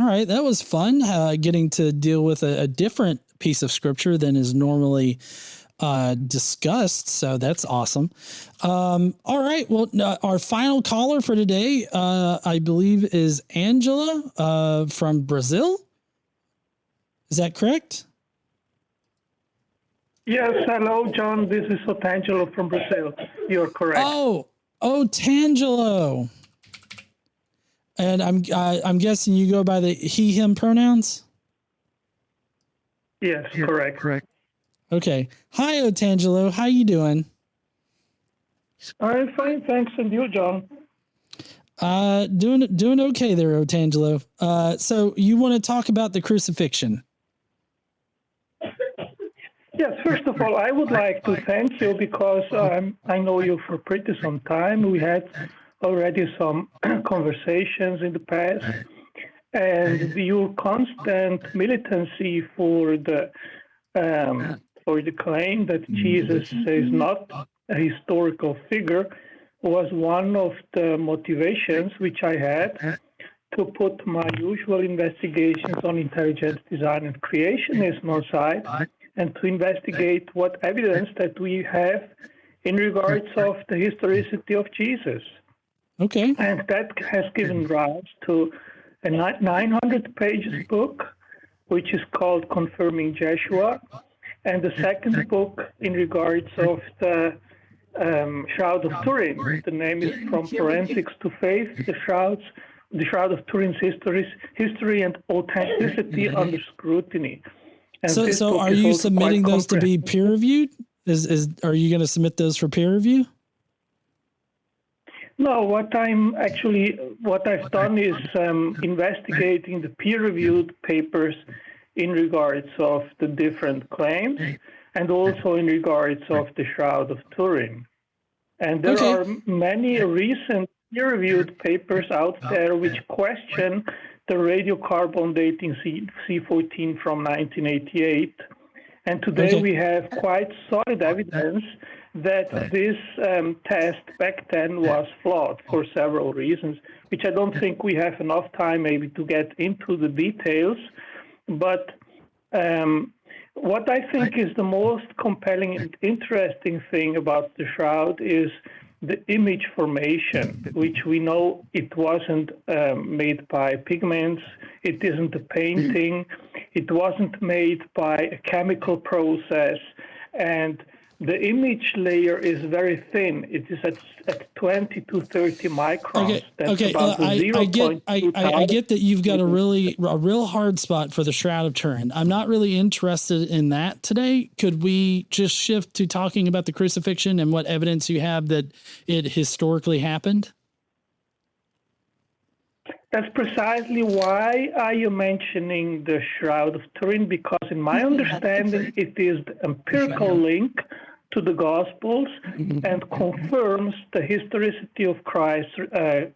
right. That was fun, getting to deal with a different piece of scripture than is normally discussed. So that's awesome. All right. Well, our final caller for today, I believe, is Angela from Brazil. Is that correct? Yes. Hello, John. This is Otangelo from Brazil. You're correct. Oh, Otangelo. And I'm guessing you go by the he, him pronouns? Yes, correct. Okay. Hi, Otangelo. How you doing? I'm fine, thanks. And you, John? Doing okay there, Otangelo. So you want to talk about the crucifixion? Yes, first of all, I would like to thank you because I know you for pretty some time. We had already some conversations in the past, and your constant militancy for the claim that Jesus is not a historical figure was one of the motivations which I had to put my usual investigations on intelligent design and creationism on side, and to investigate what evidence that we have in regards of the historicity of Jesus. Okay. And that has given rise to a 900 pages book, which is called Confirming Joshua, and the second book in regards of the Shroud of Turin. The name is From Forensics to Faith, the Shroud of Turin's history and authenticity under scrutiny. And so are you submitting those to be peer reviewed? Are you going to submit those for peer review? No, what I've done is investigating the peer-reviewed papers in regards of the different claims and also in regards of the Shroud of Turin. And there are many recent peer-reviewed papers out there which question the radiocarbon dating C14 from 1988. And today we have quite solid evidence that this test back then was flawed for several reasons, which I don't think we have enough time maybe to get into the details. But what I think is the most compelling and interesting thing about the shroud is the image formation, which we know it wasn't made by pigments, it isn't a painting, it wasn't made by a chemical process, and the image layer is very thin. It is at 20 to 30 microns. I get that you've got a real hard spot for the Shroud of Turin. I'm not really interested in that today. Could we just shift to talking about the crucifixion and what evidence you have that it historically happened? That's precisely why I am mentioning the Shroud of Turin, because in my understanding, it is the empirical link to the Gospels and confirms the historicity of Christ's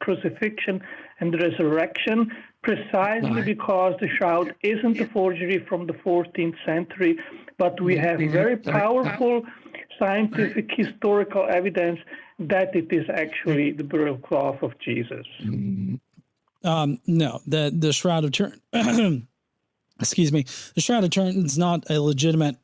crucifixion and resurrection, precisely because the shroud isn't a forgery from the 14th century, but we have very powerful scientific historical evidence that it is actually the burial cloth of Jesus. No, the Shroud of Turin, excuse me, the Shroud of Turin is not a legitimate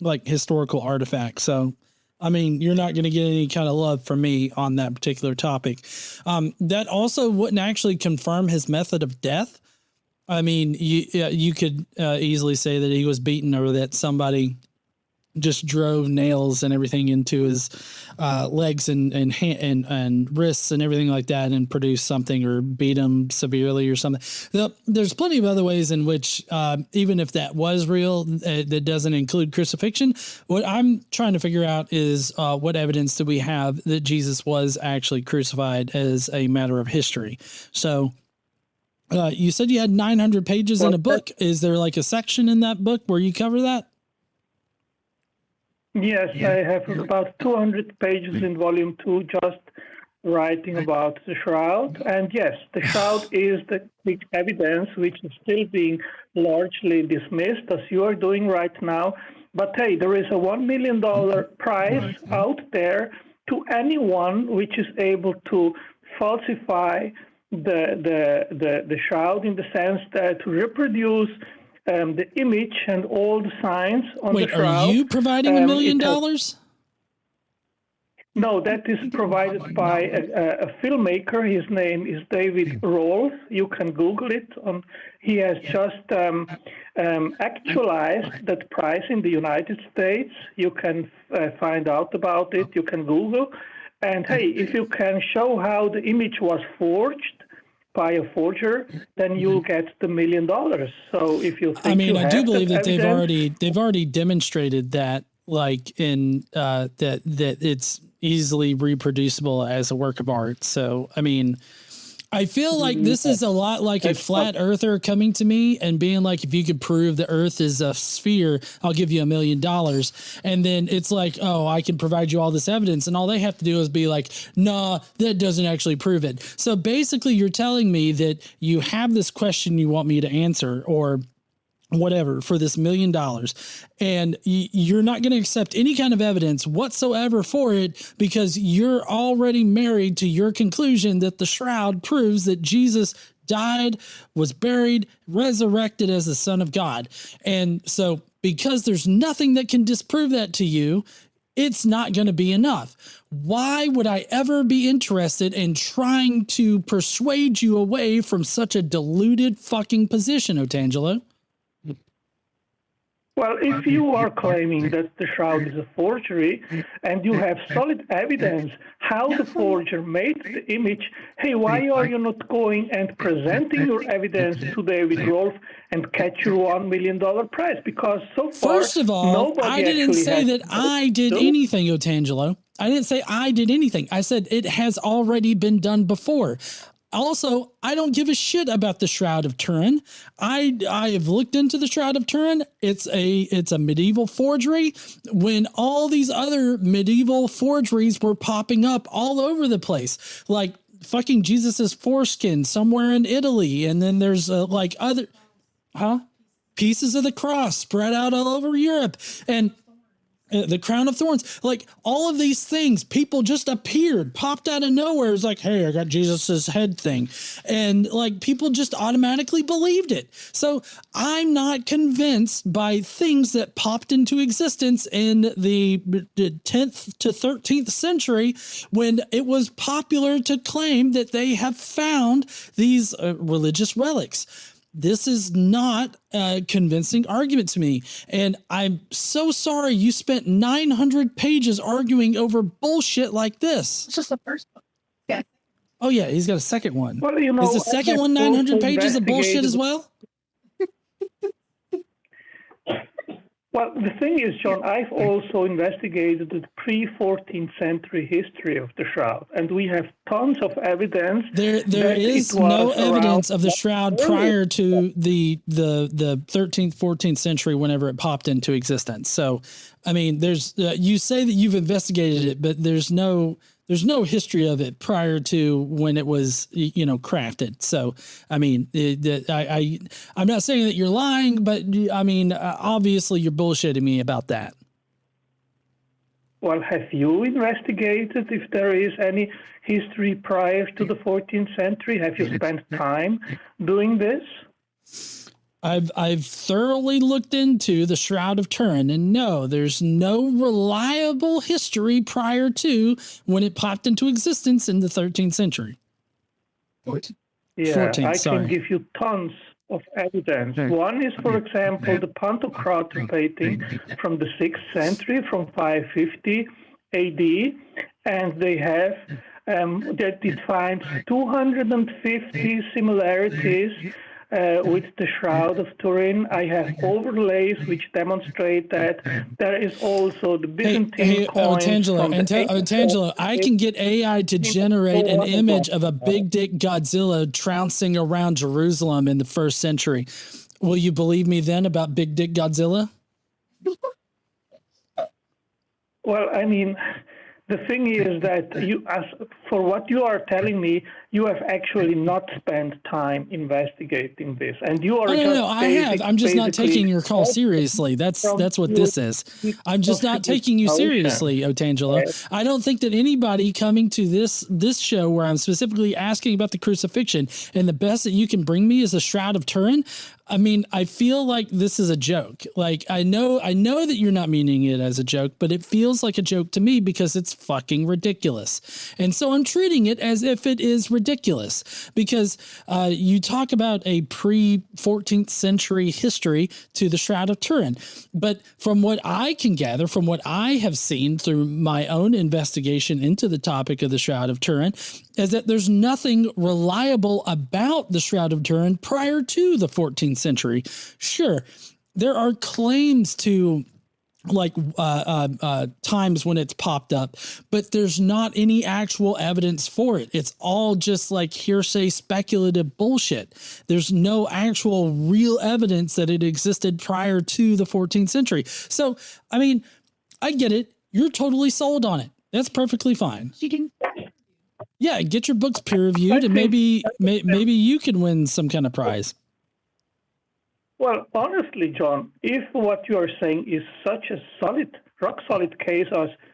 like historical artifact. So, I mean, you're not going to get any kind of love from me on that particular topic. That also wouldn't actually confirm his method of death. I mean, you could easily say that he was beaten or that somebody just drove nails and everything into his legs and wrists and everything like that and produced something, or beat him severely or something. There's plenty of other ways in which, even if that was real, that doesn't include crucifixion. What I'm trying to figure out is what evidence do we have that Jesus was actually crucified as a matter of history? So you said you had 900 pages in a book. Is there like a section in that book where you cover that? Yes, I have about 200 pages in volume 2 just writing about the shroud. And yes, the shroud is the evidence which is still being largely dismissed, as you are doing right now. But hey, there is a $1 million prize out there to anyone which is able to falsify the shroud in the sense that to reproduce the image and all the signs on the shroud. Are you providing $1 million? No, that is provided by a filmmaker. His name is David Rolfe. You can Google it. He has just actualized that price in the United States. You can find out about it. You can Google. And hey, if you can show how the image was forged by a forger, then you'll get the $1 million. So if you think I do believe that they've already demonstrated that, like in that it's easily reproducible as a work of art. So, I mean, I feel like this is a lot like a flat earther coming to me and being like, if you could prove the earth is a sphere, I'll give you $1 million. And then it's like, oh, I can provide you all this evidence. And all they have to do is be like, nah, that doesn't actually prove it. So basically you're telling me that you have this question you want me to answer or whatever for this $1 million, and you're not going to accept any kind of evidence whatsoever for it because you're already married to your conclusion that the shroud proves that Jesus died, was buried, resurrected as the Son of God. And so because there's nothing that can disprove that to you, it's not going to be enough. Why would I ever be interested in trying to persuade you away from such a deluded fucking position, Otangelo? Well, if you are claiming that the shroud is a forgery and you have solid evidence how the forger made the image, hey, why are you not going and presenting your evidence to David Rolfe and catch your $1 million prize? Because so far, first of all, I didn't say that I did anything, Otangelo. I didn't say I did anything. I said it has already been done before. Also, I don't give a shit about the Shroud of Turin. I have looked into the Shroud of Turin. It's a medieval forgery when all these other medieval forgeries were popping up all over the place. Like fucking Jesus's foreskin somewhere in Italy. And then there's like other, pieces of the cross spread out all over Europe. And the crown of thorns, like all of these things, people just appeared, popped out of nowhere. It's like, hey, I got Jesus's head thing. And like people just automatically believed it. So I'm not convinced by things that popped into existence in the 10th to 13th century when it was popular to claim that they have found these religious relics. This is not a convincing argument to me. And I'm so sorry you spent 900 pages arguing over bullshit like this. It's just the first one. Yeah. Oh, yeah. He's got a second one. Well, you know, is the second one 900 pages of bullshit as well? Well, the thing is, John, I've also investigated the pre-14th century history of the Shroud, and we have tons of evidence. There is no evidence of the Shroud prior to the 13th, 14th century, whenever it popped into existence. So, I mean, there's you say that you've investigated it, but there's no history of it prior to when it was, crafted. So, I mean, I'm not saying that you're lying, but I mean, obviously you're bullshitting me about that. Well, have you investigated if there is any history prior to the 14th century? Have you spent time doing this? I've thoroughly looked into the Shroud of Turin, and no, there's no reliable history prior to when it popped into existence in the 13th century. Yeah, 14th, can give you tons of evidence. One is, for example, the Pantocrator painting from the 6th century, from 550 AD, and they have that it finds 250 similarities with the Shroud of Turin. I have overlays which demonstrate that. There is also the Byzantine coins. Otangelo, I can get AI to generate an image of a big dick Godzilla trouncing around Jerusalem in the 1st century. Will you believe me then about big dick Godzilla? Well, I mean, the thing is that for what you are telling me, you have actually not spent time investigating this, and you are No, I have. I'm just not taking your call seriously. That's what this is. I'm just not taking you seriously, Otangelo. I don't think that anybody coming to this show where I'm specifically asking about the crucifixion and the best that you can bring me is the Shroud of Turin. I mean, I feel like this is a joke. Like, I know that you're not meaning it as a joke, but it feels like a joke to me because it's fucking ridiculous. And so I'm treating it as if it is ridiculous because you talk about a pre-14th century history to the Shroud of Turin. But from what I can gather, from what I have seen through my own investigation into the topic of the Shroud of Turin, is that there's nothing reliable about the Shroud of Turin prior to the 14th century. Sure, there are claims to like times when it's popped up, but there's not any actual evidence for it. It's all just like hearsay, speculative bullshit. There's no actual real evidence that it existed prior to the 14th century. So, I mean, I get it. You're totally sold on it. That's perfectly fine. Yeah, get your books peer reviewed, and maybe you can win some kind of prize. Well, honestly, John, if what you are saying is such a rock solid case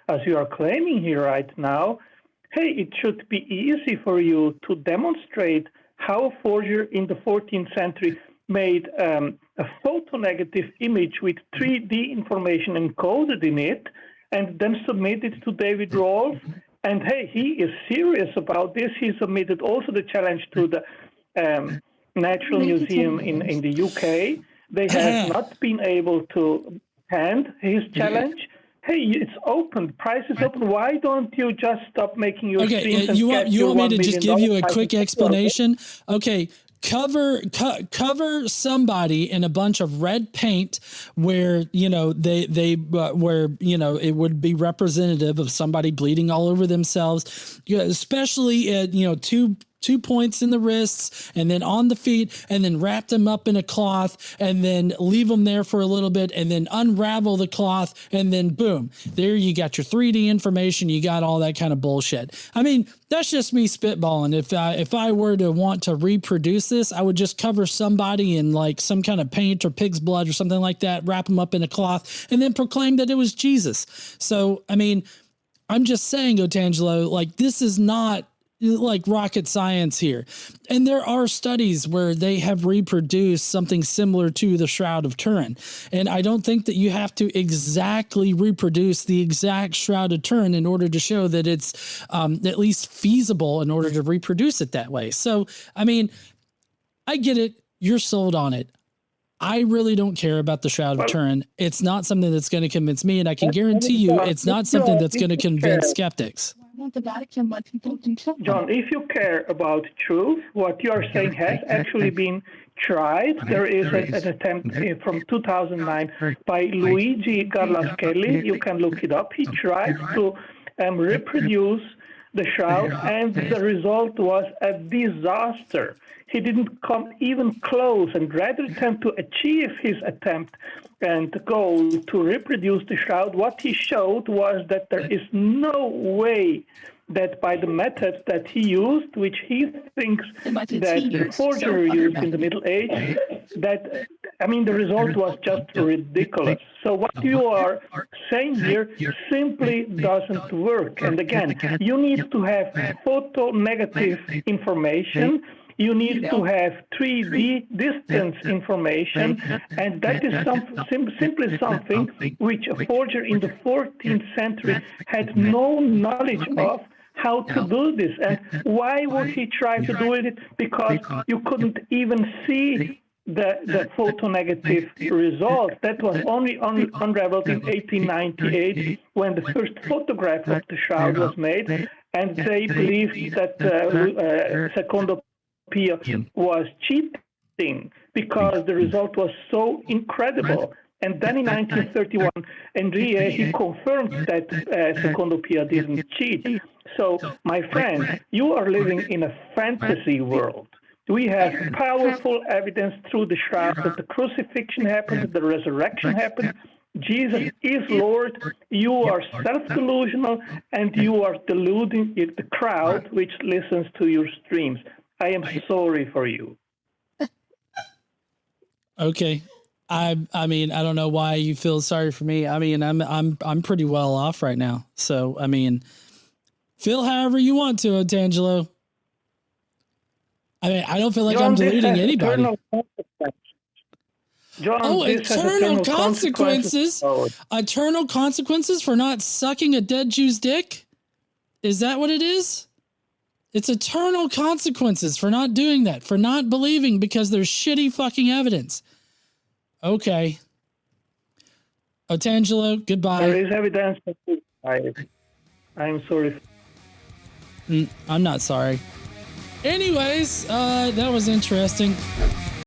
as you are claiming here right now, hey, it should be easy for you to demonstrate how a forger in the 14th century made a photonegative image with 3D information encoded in it, and then submit it to David Rolfe. And hey, he is serious about this. He submitted also the challenge to the Natural Museum in the UK. They have not been able to hand his challenge. Hey, it's open. Price is open. Why don't you just stop making your streams and you want me to just give you a quick explanation? Okay. Cover somebody in a bunch of red paint where, you know, where, you know, it would be representative of somebody bleeding all over themselves, especially at, you know, two points in the wrists and then on the feet, and then wrap them up in a cloth and then leave them there for a little bit and then unravel the cloth. And then boom, there you got your 3D information. You got all that kind of bullshit. I mean, that's just me spitballing. If I were to want to reproduce this, I would just cover somebody in like some kind of paint or pig's blood or something like that, wrap them up in a cloth, and then proclaim that it was Jesus. So, I mean, I'm just saying, Otangelo, like, this is not like rocket science here. And there are studies where they have reproduced something similar to the Shroud of Turin. And I don't think that you have to exactly reproduce the exact Shroud of Turin in order to show that it's at least feasible in order to reproduce it that way. So, I mean, I get it. You're sold on it. I really don't care about the Shroud of Turin. It's not something that's going to convince me. And I can guarantee you it's not something that's going to convince skeptics. John, if you care about truth, what you are saying has actually been tried. There is an attempt from 2009 by Luigi Godless Kelly. You can look it up. He tried to reproduce the shroud, and the result was a disaster. He didn't come even close, and rather than to achieve his attempt and goal to reproduce the shroud, what he showed was that there is no way that by the methods that he used, which he thinks that forgery used in the Middle Age, that, I mean, the result was just ridiculous. So what you are saying here simply doesn't work. And again, you need to have photo-negative information. You need to have 3D distance information, and that is simply something which a forger in the 14th century had no knowledge of how to do this. And why would he try to do it? Because you couldn't even see the photo-negative result. That was only unraveled in 1898 when the first photograph of the shroud was made, and they believed that Secondo Pia was cheating because the result was so incredible. And then in 1931, Enrie, he confirmed that Secondo Pia didn't cheat. So, my friend, you are living in a fantasy world. We have powerful evidence through the shroud that the crucifixion happened, that the resurrection happened, Jesus is Lord, you are self-delusional, and you are deluding the crowd which listens to your streams. I am sorry for you. Okay. I mean, I don't know why you feel sorry for me. I mean, I'm pretty well off right now. So, I mean, feel however you want to, Otangelo. I mean, I don't feel like I'm deluding anybody. John, Oh, this eternal consequences? Eternal consequences for not sucking a dead Jew's dick? Is that what it is? It's eternal consequences for not doing that, for not believing because there's shitty fucking evidence. Okay. Otangelo, goodbye. There is evidence. I'm sorry. I'm not sorry. Anyways, that was interesting.